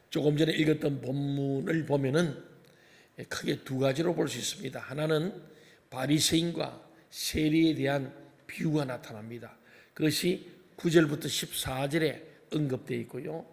조금 전에 읽었던 본문을 보면은 크게 두 가지로 볼 수 있습니다. 하나는 바리새인과 세리에 대한 비유가 나타납니다. 그것이 9절부터 14절에 언급되어 있고요.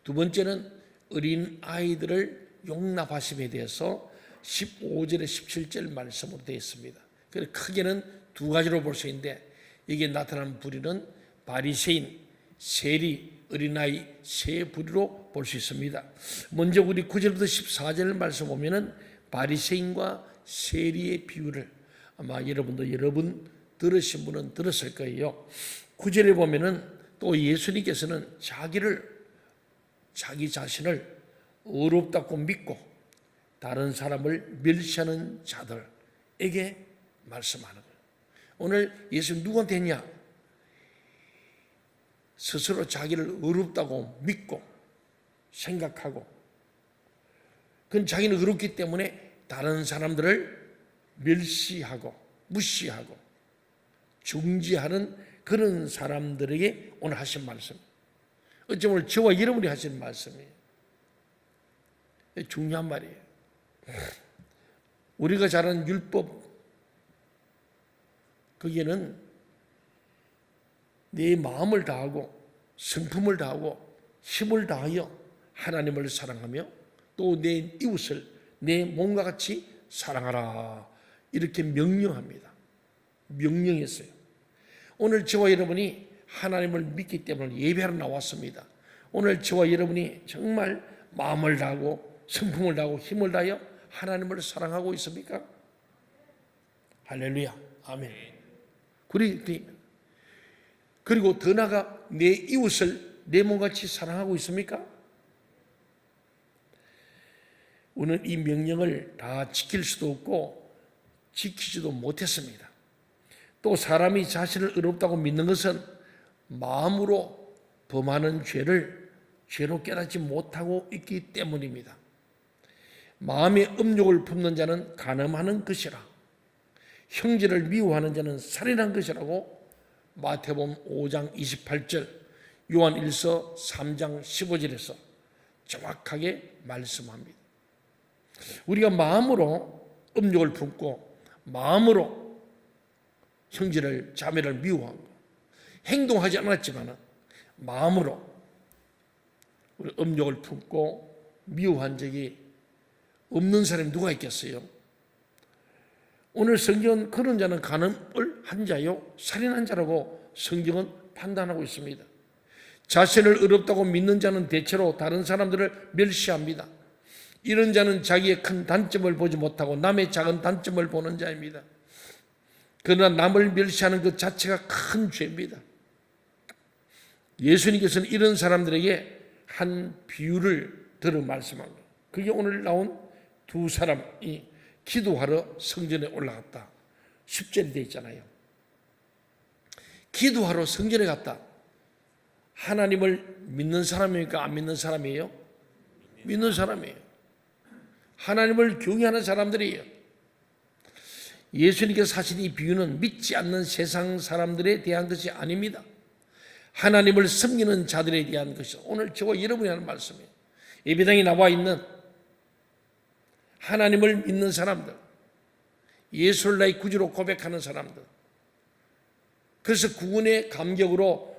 두 번째는 어린 아이들을 용납하심에 대해서 15절에 17절 말씀으로 되어 있습니다. 그래서 크게는 두 가지로 볼 수 있는데 여기에 나타나는 부류는 바리새인, 세리, 어린아이 세 부류로 볼 수 있습니다. 먼저 우리 9절부터 14절 말씀 보면은 바리새인과 세리의 비유를 아마 여러분 들으신 분은 들었을 거예요. 9절에 보면은 또 예수님께서는 자기 자신을 어렵다고 믿고 다른 사람을 멸시하는 자들에게 말씀하는 거예요. 오늘 예수님 누구한테 했냐? 스스로 자기를 어렵다고 믿고 생각하고 그건 자기는 어렵기 때문에 다른 사람들을 멸시하고 무시하고 중지하는 그런 사람들에게 오늘 하신 말씀. 어쩌면 저와 여러분이 하신 말씀이에요. 중요한 말이에요. 우리가 잘 아는 율법, 거기에는 내 마음을 다하고 성품을 다하고 힘을 다하여 하나님을 사랑하며 또 내 이웃을 내 몸과 같이 사랑하라 이렇게 명령합니다. 명령했어요. 오늘 저와 여러분이 하나님을 믿기 때문에 예배하러 나왔습니다. 오늘 저와 여러분이 정말 마음을 다하고 성품을 다하고 힘을 다하여 하나님을 사랑하고 있습니까? 할렐루야. 아멘. 그리고 더 나아가 내 이웃을 내 몸같이 사랑하고 있습니까? 우리는 이 명령을 다 지킬 수도 없고 지키지도 못했습니다. 또 사람이 자신을 의롭다고 믿는 것은 마음으로 범하는 죄를 죄로 깨닫지 못하고 있기 때문입니다. 마음의 음욕을 품는 자는 간음하는 것이라 형제를 미워하는 자는 살인한 것이라고 마태복음 5장 28절 요한 1서 3장 15절에서 정확하게 말씀합니다. 우리가 마음으로 음욕을 품고 마음으로 형제를 자매를 미워하고 행동하지 않았지만 마음으로 우리 음욕을 품고 미워한 적이 없는 사람이 누가 있겠어요? 오늘 성경은 그런 자는 간음을 한 자요 살인한 자라고 성경은 판단하고 있습니다. 자신을 의롭다고 믿는 자는 대체로 다른 사람들을 멸시합니다. 이런 자는 자기의 큰 단점을 보지 못하고 남의 작은 단점을 보는 자입니다. 그러나 남을 멸시하는 것 자체가 큰 죄입니다. 예수님께서는 이런 사람들에게 한 비유를 들어 말씀합니다. 그게 오늘 나온 두 사람이 기도하러 성전에 올라갔다. 10절이 되어 있잖아요. 기도하러 성전에 갔다. 하나님을 믿는 사람입니까? 안 믿는 사람이에요? 믿는 사람이에요. 하나님을 경외하는 사람들이에요. 예수님께서 하신 이 비유는 믿지 않는 세상 사람들에 대한 것이 아닙니다. 하나님을 섬기는 자들에 대한 것이죠. 오늘 저와 여러분이 하는 말씀이에요. 예배당에 나와 있는 하나님을 믿는 사람들, 예수를 나의 구주로 고백하는 사람들, 그래서 구원의 감격으로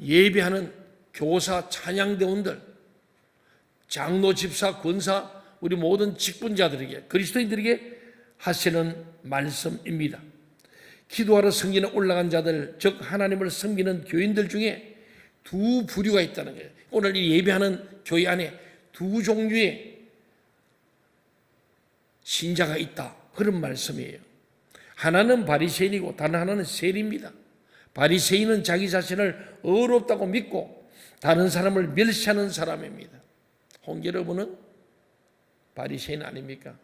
예배하는 교사, 찬양대원들, 장로, 집사, 권사, 우리 모든 직분자들에게, 그리스도인들에게 하시는 말씀입니다. 기도하러 성전에 올라간 자들, 즉 하나님을 섬기는 교인들 중에 두 부류가 있다는 거예요. 오늘 이 예배하는 교회 안에 두 종류의 신자가 있다, 그런 말씀이에요. 하나는 바리새인이고 다른 하나는 세리입니다. 바리새인은 자기 자신을 어렵다고 믿고 다른 사람을 멸시하는 사람입니다. 홍 여러분은 바리새인 아닙니까?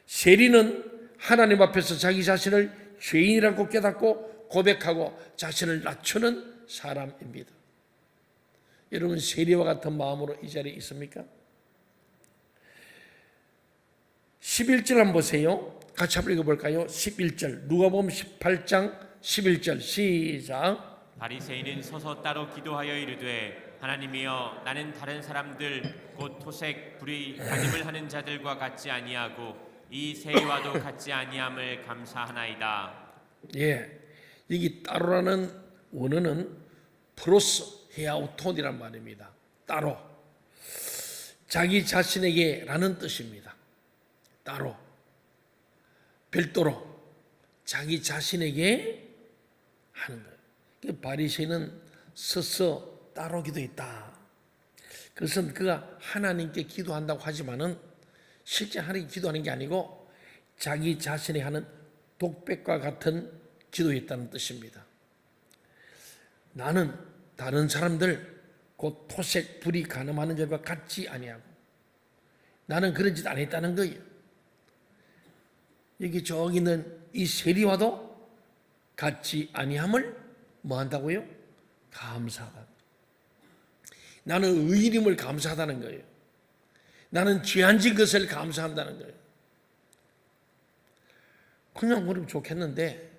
세리는 하나님 앞에서 자기 자신을 죄인이라고 깨닫고 고백하고 자신을 낮추는 사람입니다. 여러분 세리와 같은 마음으로 이 자리에 있습니까? 11절 한번 보세요. 같이 한번 읽어볼까요? 11절 누가복음 18장 11절 시작. 바리새인은 서서 따로 기도하여 이르되 하나님이여 나는 다른 사람들 곧 토색 불의 간음을 하는 자들과 같지 아니하고 이 세리와도 같지 아니함을 감사하나이다. 예, 여기 따로라는 원어는 프로스 헤아우톤이란 말입니다. 따로, 자기 자신에게라는 뜻입니다. 따로, 별도로 자기 자신에게 하는 거예요. 바리새인은 서서 따로 기도했다. 그것은 그가 하나님께 기도한다고 하지만은 실제 하나님께 기도하는 게 아니고 자기 자신이 하는 독백과 같은 기도했다는 뜻입니다. 나는 다른 사람들 곧 토색 불의 간음하는 자들과 같지 아니하고 나는 그런 짓 안 했다는 거예요. 여기 저기 있는 이 세리와도 같지 아니함을 뭐 한다고요? 감사하다. 나는 의인임을 감사하다는 거예요. 나는 죄 안 지은 것을 감사한다는 거예요. 그냥 그러면 좋겠는데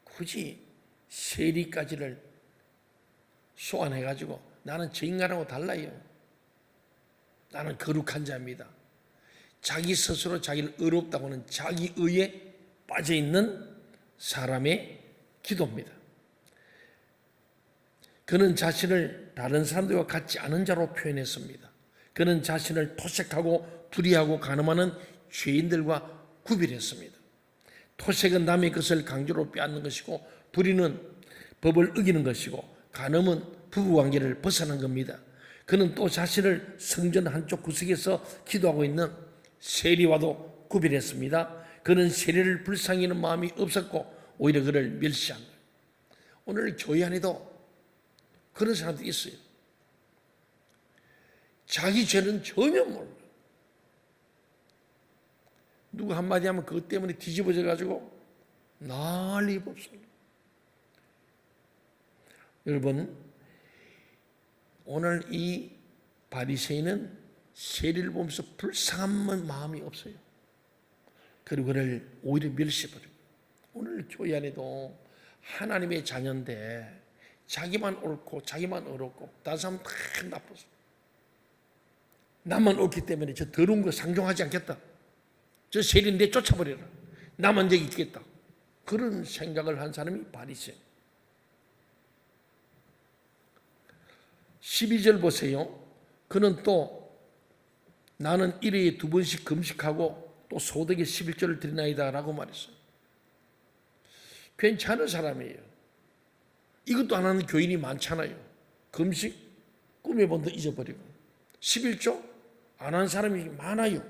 굳이 세리까지를 소환해가지고 나는 저 인간하고 달라요. 나는 거룩한 자입니다. 자기 스스로 자기를 의롭다고 하는 자기 의에 빠져있는 사람의 기도입니다. 그는 자신을 다른 사람들과 같지 않은 자로 표현했습니다. 그는 자신을 토색하고 불의하고 간음하는 죄인들과 구별했습니다. 토색은 남의 것을 강제로 빼앗는 것이고 불의는 법을 어기는 것이고 간음은 부부관계를 벗어난 겁니다. 그는 또 자신을 성전 한쪽 구석에서 기도하고 있는 세리와도 구별했습니다. 그는 세리를 불쌍히 여기는 마음이 없었고 오히려 그를 멸시한 거예요. 오늘 교회 안에도 그런 사람들이 있어요. 자기 죄는 전혀 몰라요. 누구 한마디 하면 그것 때문에 뒤집어져 가지고 난리 법습니다. 여러분, 오늘 이 바리새인은 세리를 보면서 불쌍한 마음이 없어요. 그리고 그를 오히려 멸시해버려요. 오늘 교회 안에도 하나님의 자녀인데 자기만 옳고 자기만 어렵고 다른 사람은 다 나빴어. 나만 옳기 때문에 저 더러운 거 상종하지 않겠다. 저 세리는 내 쫓아버려라. 나만 여기 있겠다. 그런 생각을 한 사람이 바리새인. 12절 보세요. 그는 또 나는 일회에 2번씩 금식하고 또 소득의 11조를 드리나이다 라고 말했어요. 괜찮은 사람이에요. 이것도 안 하는 교인이 많잖아요. 금식 꿈에 본도 잊어버리고 11조 안 하는 사람이 많아요.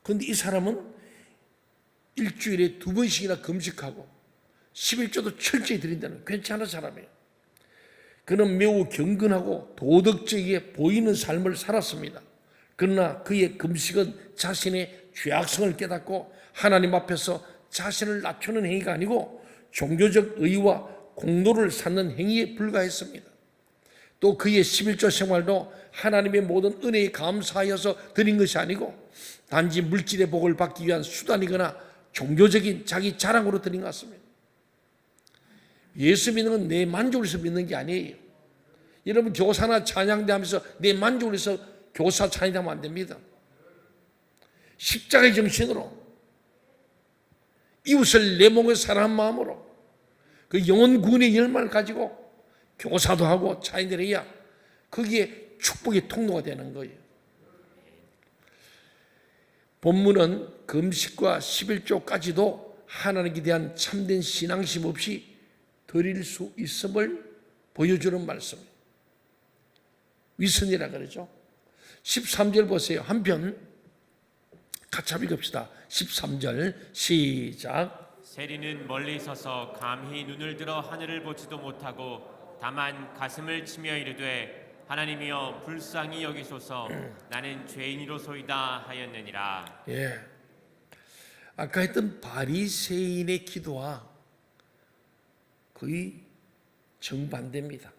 그런데 이 사람은 일주일에 2번씩이나 금식하고 11조도 철저히 드린다는 괜찮은 사람이에요. 그는 매우 경건하고 도덕적이게 보이는 삶을 살았습니다. 그러나 그의 금식은 자신의 죄악성을 깨닫고 하나님 앞에서 자신을 낮추는 행위가 아니고 종교적 의의와 공로를 쌓는 행위에 불과했습니다. 또 그의 11조 생활도 하나님의 모든 은혜에 감사하여서 드린 것이 아니고 단지 물질의 복을 받기 위한 수단이거나 종교적인 자기 자랑으로 드린 것 같습니다. 예수 믿는 건 내 만족을 위해서 믿는 게 아니에요. 여러분 교사나 찬양대 하면서 내 만족을 위해서 교사 찬양하면 안 됩니다. 십자가의 정신으로 이웃을 내 몸을 사랑한 마음으로 그 영혼 구원의 열망을 가지고 교사도 하고 찬양대를 해야 거기에 축복의 통로가 되는 거예요. 본문은 금식과 11조까지도 하나님께 대한 참된 신앙심 없이 드릴 수 있음을 보여주는 말씀이에요. 위선이라 그러죠. 13절 보세요. 한편 같이 읽읍시다. 13절 시작. 세리는 멀리 서서 감히 눈을 들어 하늘을 보지도 못하고 다만 가슴을 치며 이르되 하나님이여 불쌍히 여기소서 나는 죄인이로소이다 하였느니라. 예. 아까 했던 바리새인의 기도와 거의 정반대입니다.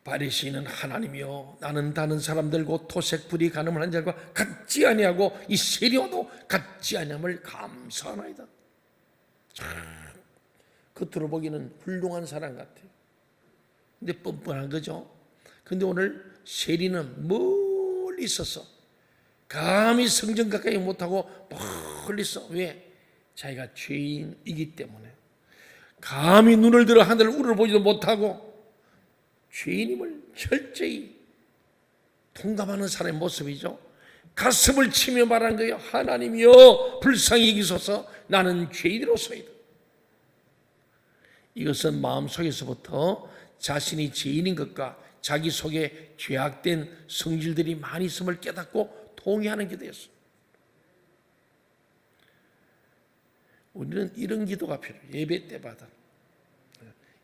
바리새인은 하나님이여 나는 다른 사람들과 토색 불의 간음을 한 자들과 같지 아니하고 이 세리와도 같지 아니함을 감사하나이다. 그 겉으로 보기는 훌륭한 사람 같아요. 근데 뻔뻔한 거죠. 근데 오늘 세리는 멀리 있어서 감히 성전 가까이 못하고 멀리 있어. 왜? 자기가 죄인이기 때문에. 감히 눈을 들어 하늘을 우러보지도 못하고 죄인임을 철저히 통감하는 사람의 모습이죠. 가슴을 치며 말한 거예요. 하나님이여 불쌍히 여기소서, 나는 죄인으로서이다. 이것은 마음속에서부터 자신이 죄인인 것과 자기 속에 죄악된 성질들이 많이 있음을 깨닫고 동의하는 게 되었어요. 우리는 이런 기도가 필요해요. 예배 때마다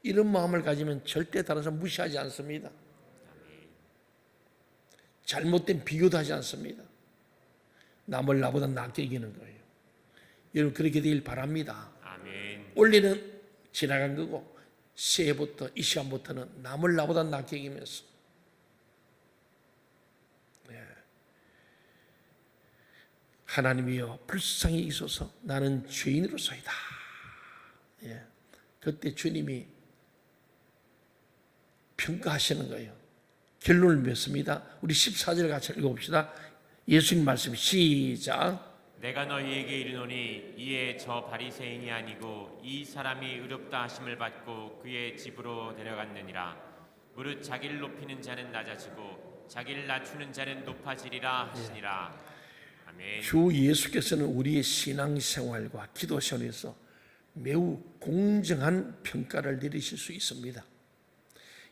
이런 마음을 가지면 절대 다른 사람 무시하지 않습니다. 잘못된 비교도 하지 않습니다. 남을 나보다 낫게 이기는 거예요. 여러분 그렇게 되길 바랍니다. 아멘. 원래는 지나간 거고 새해부터 이 시간부터는 남을 나보다 낫게 이기면서 하나님이여 불쌍히 여기소서, 나는 죄인으로서이다. 그때 주님이 평가하시는 거예요. 결론을 맺습니다. 우리 14절 같이 읽어봅시다. 예수님 말씀 시작. 내가 너희에게 이르노니 이에 저 바리새인이 아니고 이 사람이 의롭다 하심을 받고 그의 집으로 데려갔느니라. 무릇 자기를 높이는 자는 낮아지고 자기를 낮추는 자는 높아지리라 하시니라. 아멘. 주 예수께서는 우리의 신앙생활과 기도 생활에서 매우 공정한 평가를 내리실 수 있습니다.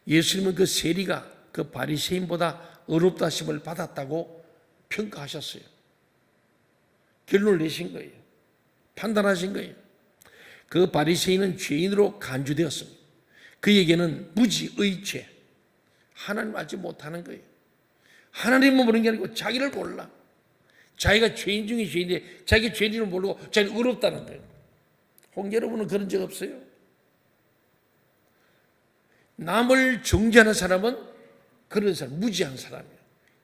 예수님은 그 세리가 그 바리새인보다 의롭다 하심을 받았다고 평가하셨어요. 결론을 내신 거예요. 판단하신 거예요. 그 바리새인은 죄인으로 간주되었습니다. 그에게는 무지의 죄, 하나님 알지 못하는 거예요. 하나님을 모르는 게 아니고 자기를 몰라. 자기가 죄인 중에 죄인인데 자기 죄인을 모르고 자기는 의롭다는 거예요. 홍 여러분은 그런 적 없어요? 남을 정죄하는 사람은 그런 사람, 무지한 사람이에요.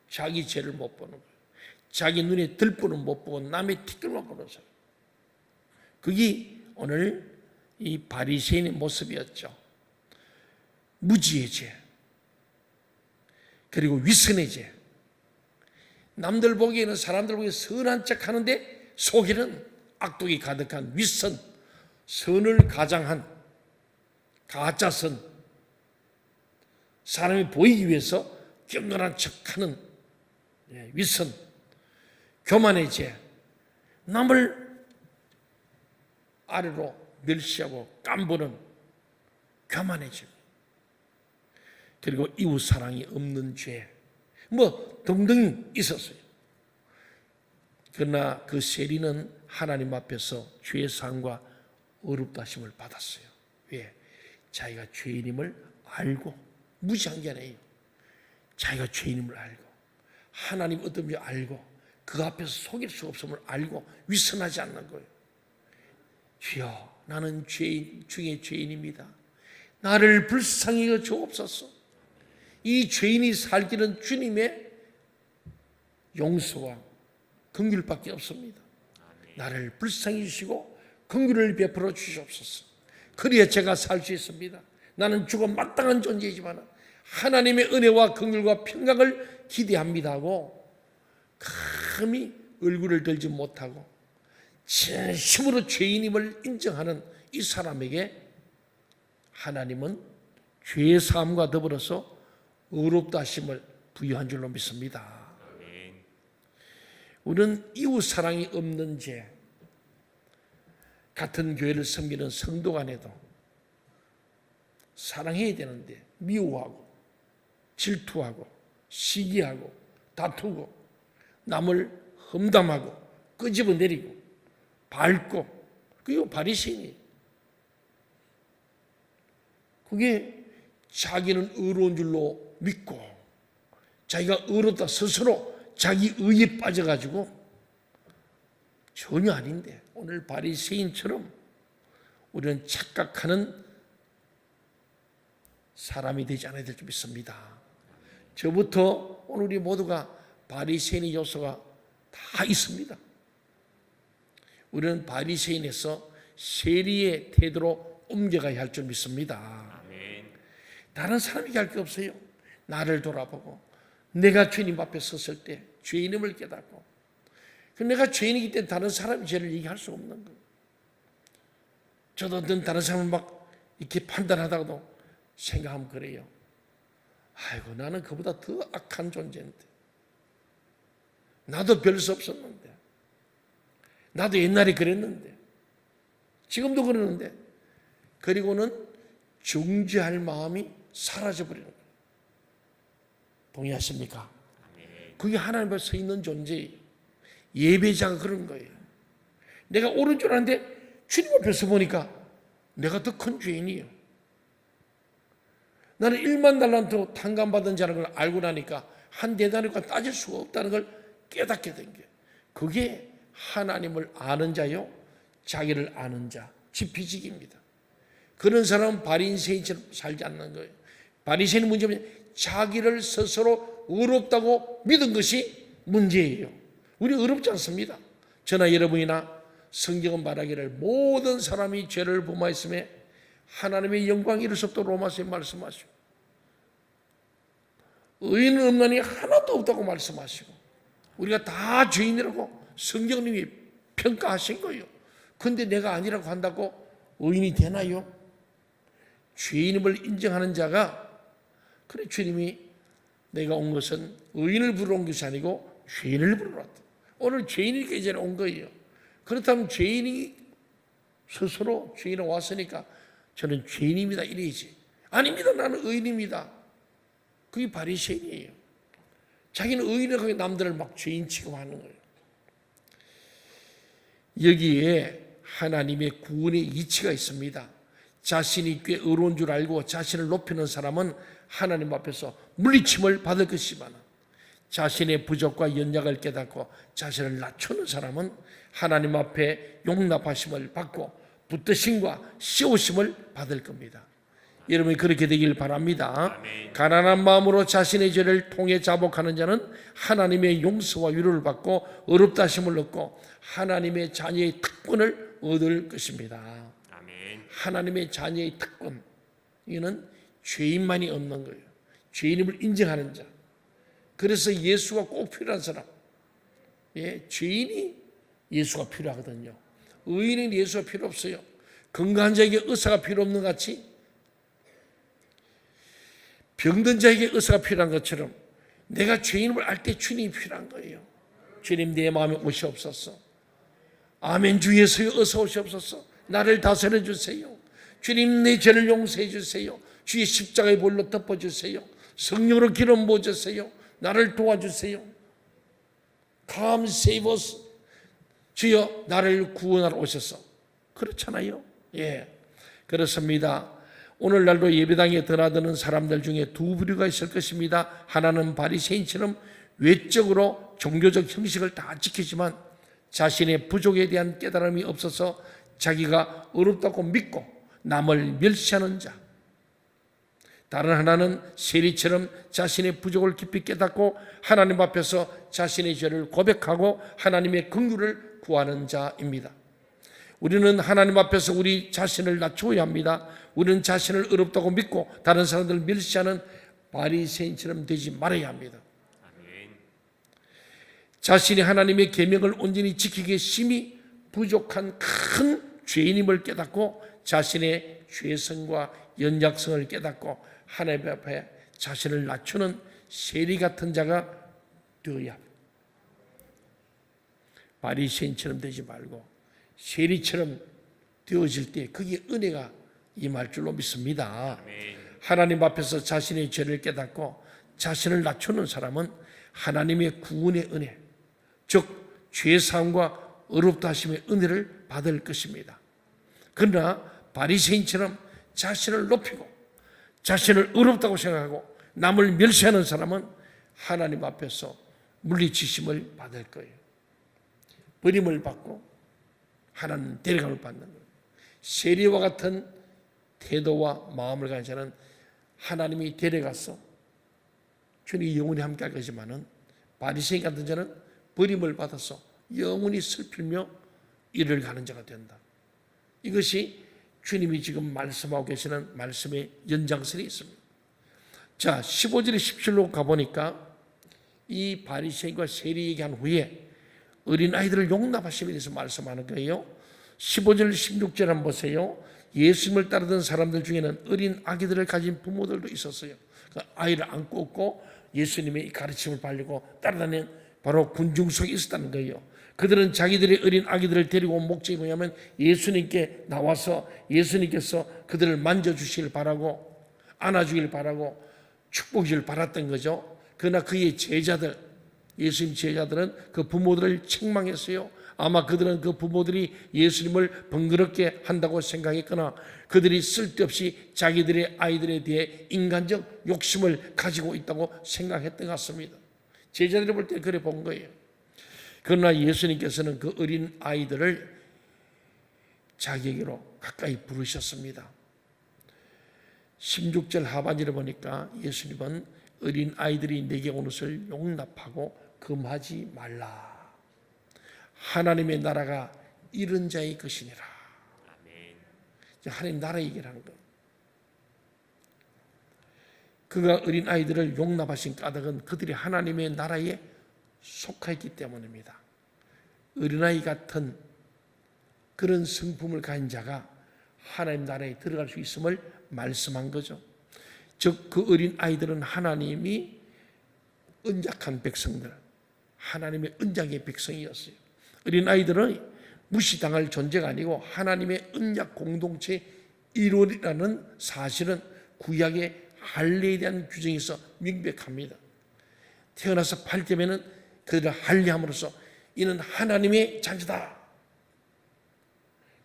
자기 죄를 못 보는 거예요. 자기 눈에 들보는 못 보고 남의 티끌만 보는 사람. 그게 오늘 이 바리새인의 모습이었죠. 무지의 죄, 그리고 위선의 죄. 남들 보기에는, 사람들 보기에 선한 척 하는데 속에는 악독이 가득한 윗선, 선을 가장한 가짜선, 사람이 보이기 위해서 경건한 척하는 윗선, 교만의 죄, 남을 아래로 멸시하고 깜보는 교만의 죄, 그리고 이웃 사랑이 없는 죄, 뭐 등등 있었어요. 그러나 그 세리는 하나님 앞에서 죄의 사함과 의롭다 하심을 받았어요. 왜? 자기가 죄인임을 알고, 무시한 게 아니에요. 자기가 죄인임을 알고, 하나님 어떤지 알고, 그 앞에서 속일 수 없음을 알고 위선하지 않는 거예요. 주여, 나는 죄인 중에 죄인입니다. 나를 불쌍히 여겨 주옵소서. 이 죄인이 살 길은 주님의 용서와 긍휼밖에 없습니다. 나를 불쌍히 주시고 긍휼을 베풀어 주시옵소서. 그래야 제가 살 수 있습니다. 나는 죽어 마땅한 존재이지만 하나님의 은혜와 긍휼과 평강을 기대합니다 하고 감히 얼굴을 들지 못하고 진심으로 죄인임을 인정하는 이 사람에게 하나님은 죄의 사함과 더불어서 의롭다 하심을 부여한 줄로 믿습니다. 우리는 이웃 사랑이 없는 죄, 같은 교회를 섬기는 성도 간에도 사랑해야 되는데 미워하고 질투하고 시기하고 다투고 남을 험담하고 끄집어내리고 밟고, 그게 바리새인이에요. 그게 자기는 의로운 줄로 믿고 자기가 의롭다 스스로 자기 의에 빠져가지고 전혀 아닌데, 오늘 바리새인처럼 우리는 착각하는 사람이 되지 않아야 될 줄 믿습니다. 저부터 오늘 우리 모두가 바리새인의 요소가 다 있습니다. 우리는 바리새인에서 세리의 태도로 옮겨가야 할 줄 믿습니다. 아멘. 다른 사람에게 할 게 없어요. 나를 돌아보고 내가 주님 앞에 섰을 때 죄인임을 깨닫고, 내가 죄인이기 때문에 다른 사람이 죄를 얘기할 수 없는 거예요. 저도 어떤 다른 사람을 막 이렇게 판단하다가도 생각하면 그래요. 아이고, 나는 그보다 더 악한 존재인데, 나도 별 수 없었는데, 나도 옛날에 그랬는데, 지금도 그러는데, 그리고는 중재할 마음이 사라져버리는 거예요. 동의하십니까? 그게 하나님 앞에 서 있는 존재예요. 예배자가 그런 거예요. 내가 옳은 줄 아는데 주님 앞에서 보니까 내가 더 큰 죄인이에요. 나는 1만 달란트 탕감받은 자라는 걸 알고 나니까 한 대단위가 따질 수가 없다는 걸 깨닫게 된 게, 그게 하나님을 아는 자요 자기를 아는 자, 지피지기입니다. 그런 사람은 바리새인처럼 살지 않는 거예요. 바리새인의 문제는 자기를 스스로 의롭다고 믿은 것이 문제예요. 우리 의롭지 않습니다. 저나 여러분이나 성경은 말하기를 모든 사람이 죄를 범하였음에 하나님의 영광이 이룰 수 없도록 로마서에 말씀하시고, 의인은 없나니 하나도 없다고 말씀하시고, 우리가 다 죄인이라고 성경님이 평가하신 거예요. 그런데 내가 아니라고 한다고 의인이 되나요? 죄인임을 인정하는 자가, 그래, 주님이 내가 온 것은 의인을 부르러 온 것이 아니고 죄인을 부르러 왔다. 오늘 죄인이니까 이제 온 거예요. 그렇다면 죄인이 스스로 죄인으로 왔으니까 저는 죄인입니다 이래야지. 아닙니다, 나는 의인입니다. 그게 바리새인이에요. 자기는 의인이라고 남들을 막 죄인 취급하는 거예요. 여기에 하나님의 구원의 이치가 있습니다. 자신이 꽤 의로운 줄 알고 자신을 높이는 사람은 하나님 앞에서 물리침을 받을 것이지만, 자신의 부족과 연약을 깨닫고 자신을 낮추는 사람은 하나님 앞에 용납하심을 받고 붙드심과 씌우심을 받을 겁니다. 여러분이 그렇게 되길 바랍니다. 아멘. 가난한 마음으로 자신의 죄를 통해 자복하는 자는 하나님의 용서와 위로를 받고 의롭다 하심을 얻고 하나님의 자녀의 특권을 얻을 것입니다. 아멘. 하나님의 자녀의 특권, 이거는 죄인만이 얻는 거예요. 죄인임을 인정하는 자. 그래서 예수가 꼭 필요한 사람, 죄인이 예수가 필요하거든요. 의인은 예수가 필요 없어요. 건강한 자에게 의사가 필요 없는 것 같이 병든 자에게 의사가 필요한 것처럼 내가 죄인임을 알 때 주님이 필요한 거예요. 주님, 내 마음에 오시옵소서. 아멘. 주 예수여 어서 오시옵소서. 나를 다스려 주세요. 주님, 내 죄를 용서해 주세요. 주의 십자가의 볼로 덮어주세요. 성령으로 기름 부어주세요. 나를 도와주세요. Come save us. 주여, 나를 구원하러 오셔서. 그렇잖아요. 예, 그렇습니다. 오늘날도 예배당에 드나드는 사람들 중에 두 부류가 있을 것입니다. 하나는 바리새인처럼 외적으로 종교적 형식을 다 지키지만 자신의 부족에 대한 깨달음이 없어서 자기가 어렵다고 믿고 남을 멸시하는 자. 다른 하나는 세리처럼 자신의 부족을 깊이 깨닫고 하나님 앞에서 자신의 죄를 고백하고 하나님의 긍휼을 구하는 자입니다. 우리는 하나님 앞에서 우리 자신을 낮추어야 합니다. 우리는 자신을 어렵다고 믿고 다른 사람들을 멸시하는 바리새인처럼 되지 말아야 합니다. 아멘. 자신이 하나님의 계명을 온전히 지키기에 심히 부족한 큰 죄인임을 깨닫고 자신의 죄성과 연약성을 깨닫고 하나님 앞에 자신을 낮추는 세리 같은 자가 되어야 합니다. 바리새인처럼 되지 말고 세리처럼 되어질 때 그게 은혜가 임할 줄로 믿습니다. 아멘. 하나님 앞에서 자신의 죄를 깨닫고 자신을 낮추는 사람은 하나님의 구원의 은혜, 즉 죄사함과 의롭다 하심의 은혜를 받을 것입니다. 그러나 바리새인처럼 자신을 높이고 자신을 의롭다고 생각하고 남을 멸시하는 사람은 하나님 앞에서 물리치심을 받을 거예요. 버림을 받고 하나님 데려감을 받는 거예요. 세리와 같은 태도와 마음을 가진 자는 하나님이 데려가서 주님이 영원히 함께 할 것이지만은 바리새인 같은 자는 버림을 받아서 영원히 슬피며 이를 가는 자가 된다. 이것이 주님이 지금 말씀하고 계시는 말씀의 연장선이 있습니다. 자, 15절에 17로 가보니까 이 바리새인과 세리 얘기한 후에 어린아이들을 용납하심에 대해서 말씀하는 거예요. 15절 16절 한번 보세요. 예수님을 따르던 사람들 중에는 어린 아기들을 가진 부모들도 있었어요. 그 아이를 안고 없고 예수님의 가르침을 받고 따라다니는 바로 군중 속에 있었다는 거예요. 그들은 자기들의 어린 아기들을 데리고 온 목적이 뭐냐면 예수님께 나와서 예수님께서 그들을 만져주시길 바라고 안아주길 바라고 축복을 바랐던 거죠. 그러나 그의 제자들, 예수님 제자들은 그 부모들을 책망했어요. 아마 그들은 그 부모들이 예수님을 번거롭게 한다고 생각했거나 그들이 쓸데없이 자기들의 아이들에 대해 인간적 욕심을 가지고 있다고 생각했던 것 같습니다. 제자들이 볼 때 그래 본 거예요. 그러나 예수님께서는 그 어린 아이들을 자기에게로 가까이 부르셨습니다. 16절 하반절에 보니까 예수님은 어린 아이들이 내게 오는 것을 용납하고 금하지 말라. 하나님의 나라가 이런 자의 것이니라. 아멘. 하나님 나라 얘기를 하는 거예요. 그가 어린 아이들을 용납하신 까닭은 그들이 하나님의 나라에 속하였기 때문입니다. 어린아이 같은 그런 성품을 가진 자가 하나님 나라에 들어갈 수 있음을 말씀한 거죠. 즉 그 어린 아이들은 하나님이 언약한 백성들, 하나님의 언약의 백성이었어요. 어린 아이들은 무시당할 존재가 아니고 하나님의 언약 공동체 일원이라는 사실은 구약의 할례에 대한 규정에서 명백합니다. 태어나서 8대면은 그들을 할례함으로써 이는 하나님의 자녀다.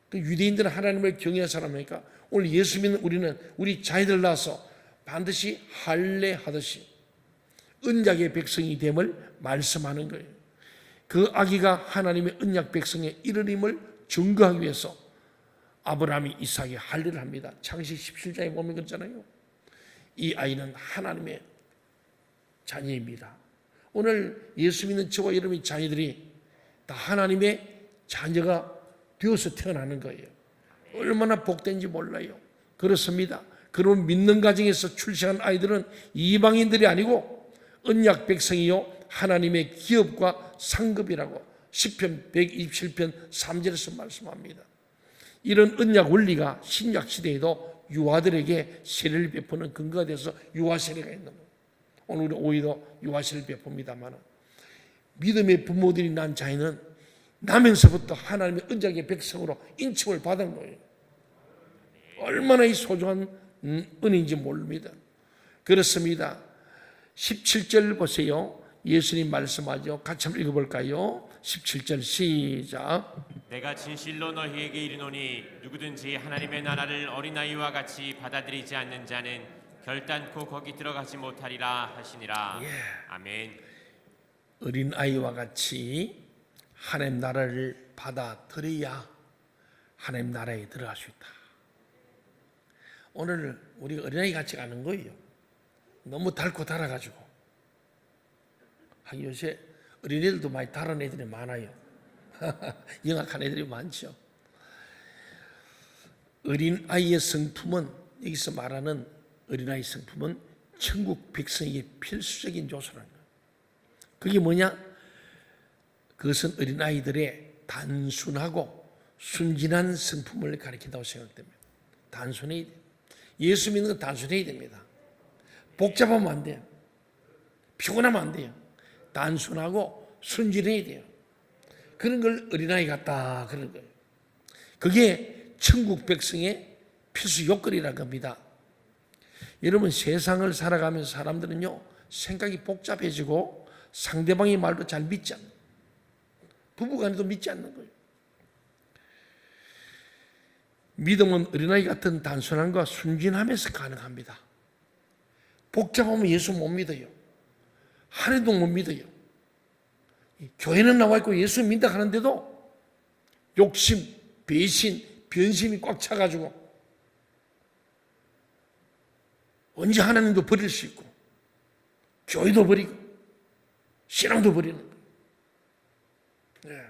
그 유대인들은 하나님을 경외하는 사람이니까 오늘 예수 믿는 우리는 우리 자녀들 낳아서 반드시 할례하듯이 언약의 백성이 됨을 말씀하는 거예요. 그 아기가 하나님의 언약 백성의 이름을 증거하기 위해서 아브라함이 이삭에게 할례를 합니다. 창세기 17장에 보면 그렇잖아요. 이 아이는 하나님의 자녀입니다. 오늘 예수 믿는 저와 여러분의 자녀들이 다 하나님의 자녀가 되어서 태어나는 거예요. 얼마나 복된지 몰라요. 그렇습니다. 그런 믿는 가정에서 출생한 아이들은 이방인들이 아니고 언약 백성이요 하나님의 기업과 상급이라고 시편 127편 3절에서 말씀합니다. 이런 언약 원리가 신약 시대에도 유아들에게 세례를 베푸는 근거가 돼서 유아 세례가 있는 거예요. 오늘 우리 오히려 유아 세례를 베풉니다만 믿음의 부모들이 난 자녀는 나면서부터 하나님의 언약의 백성으로 인침을 받은 거예요. 얼마나 이 소중한 은인지 모릅니다. 그렇습니다. 17절 보세요. 예수님 말씀하죠. 같이 한번 읽어볼까요? 17절 시작. 내가 진실로 너희에게 이르노니 누구든지 하나님의 나라를 어린아이와 같이 받아들이지 않는 자는 결단코 거기 들어가지 못하리라 하시니라. 아멘. 어린아이와 같이 하나님 나라를 받아들여야 하나님 나라에 들어갈 수 있다. 오늘 우리 어린아이 같이 가는 거예요. 너무 달고 달아가지고. 요새 어린애들도 많이 다른 애들이 많아요. 영악한 애들이 많죠. 어린아이의 성품은, 여기서 말하는 어린아이 성품은 천국 백성에게 필수적인 요소라는 거예요. 그게 뭐냐? 그것은 어린아이들의 단순하고 순진한 성품을 가리킨다고 생각됩니다. 단순해야 돼요. 예수 믿는 건 단순해야 됩니다. 복잡하면 안 돼요. 피곤하면 안 돼요. 단순하고 순진해야 돼요. 그런 걸 어린아이 같다 그런 거예요. 그게 천국 백성의 필수 요건이라는 겁니다. 여러분 세상을 살아가면서 사람들은요 생각이 복잡해지고 상대방의 말도 잘 믿지 않는 거예요. 부부간에도 믿지 않는 거예요. 믿음은 어린아이 같은 단순함과 순진함에서 가능합니다. 복잡하면 예수 못 믿어요. 하나도 못 믿어요. 교회는 나와 있고 예수 믿다 하는데도 욕심, 배신, 변심이 꽉 차가지고 언제 하나님도 버릴 수 있고 교회도 버리고 신앙도 버리는 거예요. 네.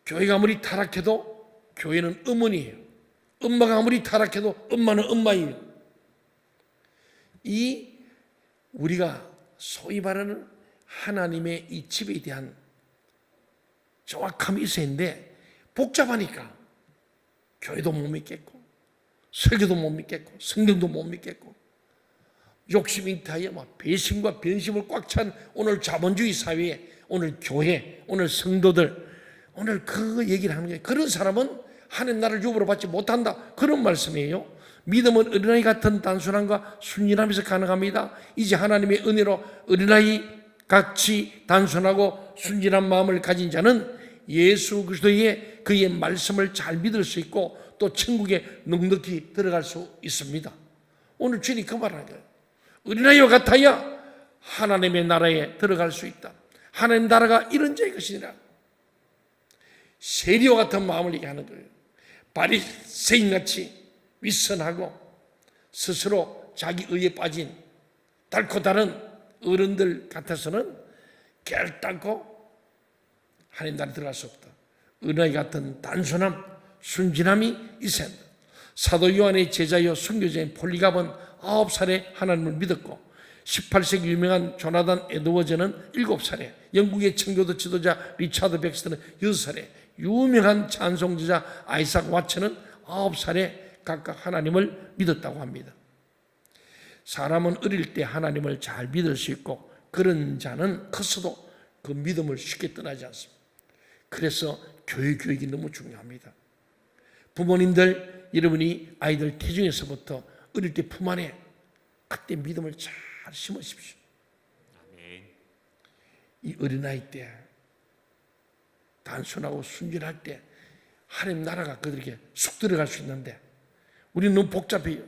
교회가 아무리 타락해도 교회는 음원이에요. 엄마가 아무리 타락해도 엄마는 엄마예요. 이 우리가 소위 말하는 하나님의 이 집에 대한 정확함이 있어야 하는데 복잡하니까 교회도 못 믿겠고 설교도 못 믿겠고 성경도 못 믿겠고 욕심이 타여 막 배신과 변심을 꽉 찬 오늘 자본주의 사회에 오늘 교회, 오늘 성도들 오늘 그 얘기를 하는 거예요. 그런 사람은 하나님 나라를 유보로 받지 못한다. 그런 말씀이에요. 믿음은 어린아이 같은 단순함과 순진함에서 가능합니다. 이제 하나님의 은혜로 어린아이 같이 단순하고 순진한 마음을 가진 자는 예수 그리스도의 그의 말씀을 잘 믿을 수 있고 또 천국에 넉넉히 들어갈 수 있습니다. 오늘 주님이 그 말하는 거예요. 어린아이와 같아야 하나님의 나라에 들어갈 수 있다. 하나님 나라가 이런 자의 것이니라. 세리와 같은 마음을 얘기하는 거예요. 바리새인같이 윗선하고 스스로 자기 의에 빠진 달고 다른 어른들 같아서는 결단코 하나님 나라에 들어갈 수 없다. 어린아이 같은 단순함, 순진함이 있어야 한다. 사도 요한의 제자요 선교자인 폴리갑은 9살에 하나님을 믿었고 18세기 유명한 조나단 에드워즈는 7살에 영국의 청교도 지도자 리차드 백스터는 6살에 유명한 찬송지자 아이삭 와츠는 9살에 각각 하나님을 믿었다고 합니다. 사람은 어릴 때 하나님을 잘 믿을 수 있고 그런 자는 컸어도 그 믿음을 쉽게 떠나지 않습니다. 그래서 교육이 너무 중요합니다. 부모님들 여러분이 아이들 태중에서부터 어릴 때 품 안에 그때 믿음을 잘 심으십시오. 아멘. 이 어린아이 때 단순하고 순진할 때 하나님 나라가 그들에게 쑥 들어갈 수 있는데 우리는 너무 복잡해요.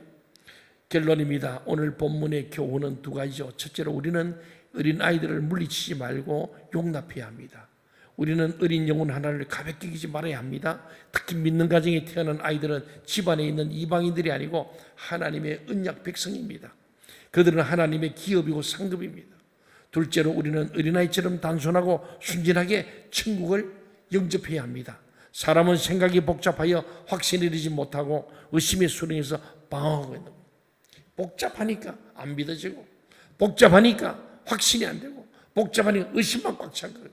결론입니다. 오늘 본문의 교훈은 두 가지죠. 첫째로 우리는 어린아이들을 물리치지 말고 용납해야 합니다. 우리는 어린 영혼 하나를 가볍게 여기지 말아야 합니다. 특히 믿는 가정에 태어난 아이들은 집안에 있는 이방인들이 아니고 하나님의 언약 백성입니다. 그들은 하나님의 기업이고 상급입니다. 둘째로 우리는 어린아이처럼 단순하고 순진하게 천국을 영접해야 합니다. 사람은 생각이 복잡하여 확신을 이루지 못하고 의심의 수렁에서 방황하고 있는 겁니다. 복잡하니까 안 믿어지고 복잡하니까 확신이 안 되고 복잡하니까 의심만 꽉 찬 거예요.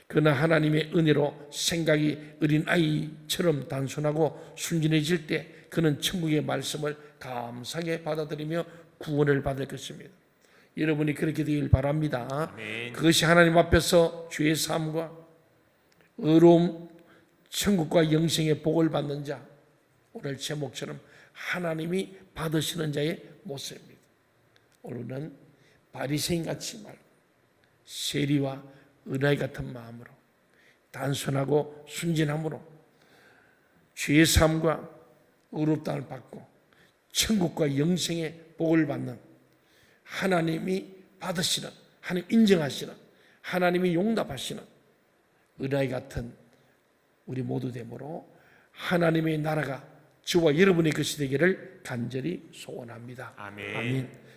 그러나 하나님의 은혜로 생각이 어린아이처럼 단순하고 순진해질 때 그는 천국의 말씀을 감사하게 받아들이며 구원을 받을 것입니다. 여러분이 그렇게 되길 바랍니다. 아멘. 그것이 하나님 앞에서 주의 삶과 의로움, 천국과 영생의 복을 받는 자, 오늘 제목처럼 하나님이 받으시는 자의 모습입니다. 오늘은 바리새인같이 말고 세리와 어린아이 같은 마음으로 단순하고 순진함으로 주의 삶과 의롭다함을 받고 천국과 영생의 복을 받는 하나님이 받으시는, 하나님 인정하시는, 하나님이 용납하시는 어린아이 같은 우리 모두 되므로 하나님의 나라가 저와 여러분의 것이 되기를 간절히 소원합니다. 아멘. 아멘.